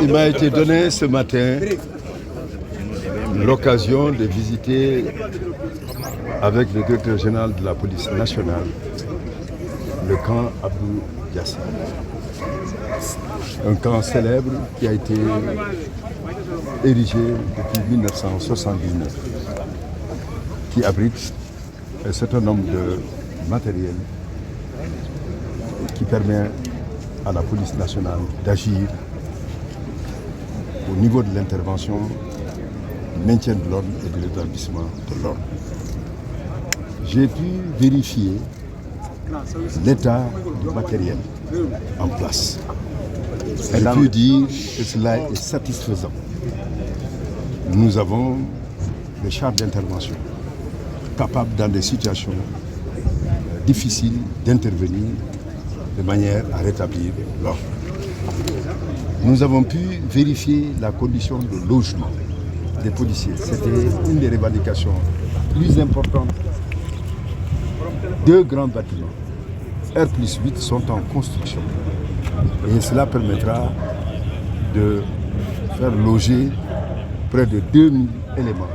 Il m'a été donné ce matin l'occasion de visiter avec le directeur général de la police nationale le camp Abdou Diassé. Un camp célèbre qui a été érigé depuis 1979, qui abrite un certain nombre de matériel qui permet à la police nationale d'agir au niveau de l'intervention, du maintien de l'ordre et de l'établissement de l'ordre. J'ai pu vérifier l'état du matériel en place. J'ai pu dire que cela est satisfaisant. Nous avons des chars d'intervention capables dans des situations difficiles d'intervenir de manière à rétablir l'ordre. Nous avons pu vérifier la condition de logement des policiers. C'était une des revendications plus importantes. 2 grands bâtiments, R+8, sont en construction. Et cela permettra de faire loger près de 2000 éléments.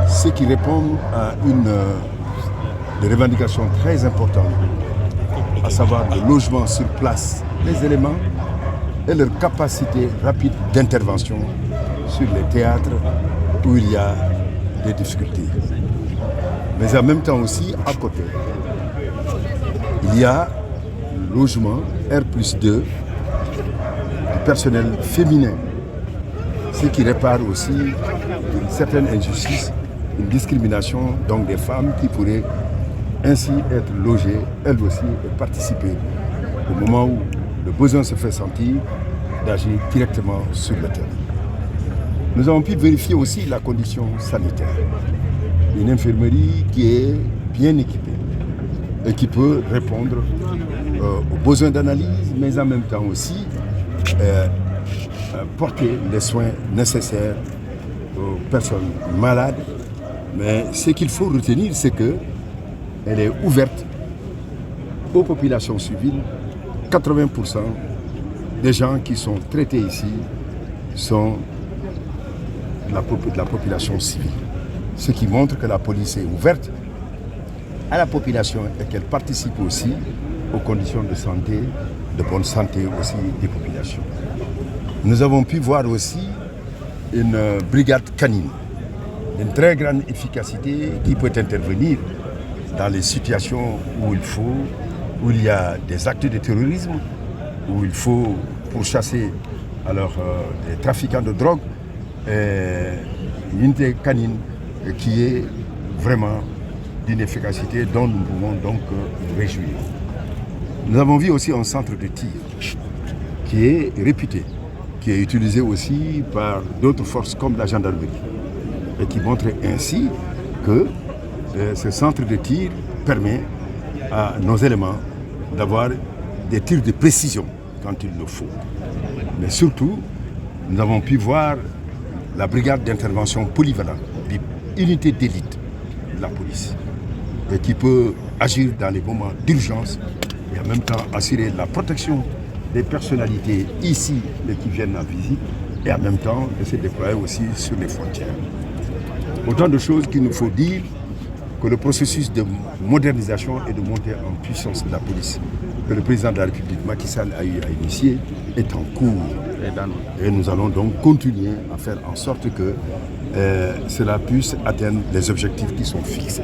Ce qui répond à une des revendications très importantes, à savoir le logement sur place des éléments et leur capacité rapide d'intervention sur les théâtres où il y a des difficultés. Mais en même temps aussi, à côté, il y a le logement R+2 du personnel féminin, ce qui répare aussi une certaine injustice, une discrimination donc des femmes qui pourraient ainsi être logées, elles aussi, et participer au moment où le besoin se fait sentir d'agir directement sur le terrain. Nous avons pu vérifier aussi la condition sanitaire. Une infirmerie qui est bien équipée et qui peut répondre aux besoins d'analyse, mais en même temps aussi porter les soins nécessaires aux personnes malades. Mais ce qu'il faut retenir, c'est qu'elle est ouverte aux populations civiles. 80% des gens qui sont traités ici sont de la population civile. Ce qui montre que la police est ouverte à la population et qu'elle participe aussi aux conditions de santé, de bonne santé aussi des populations. Nous avons pu voir aussi une brigade canine d'une très grande efficacité qui peut intervenir dans les situations où il y a des actes de terrorisme, où il faut pourchasser des trafiquants de drogue, une unité canine qui est vraiment d'une efficacité dont nous pouvons donc nous réjouir. Nous avons vu aussi un centre de tir qui est réputé, qui est utilisé aussi par d'autres forces comme la gendarmerie et qui montre ainsi que ce centre de tir permet à nos éléments d'avoir des tirs de précision quand il le faut. Mais surtout, nous avons pu voir la brigade d'intervention polyvalente, unité d'élite de la police, et qui peut agir dans les moments d'urgence et en même temps assurer la protection des personnalités ici et qui viennent en visite, et en même temps de se déployer aussi sur les frontières. Autant de choses qu'il nous faut dire que le processus de modernisation et de montée en puissance de la police que le président de la République, Macky Sall, a initié est en cours. Et nous allons donc continuer à faire en sorte que cela puisse atteindre les objectifs qui sont fixés.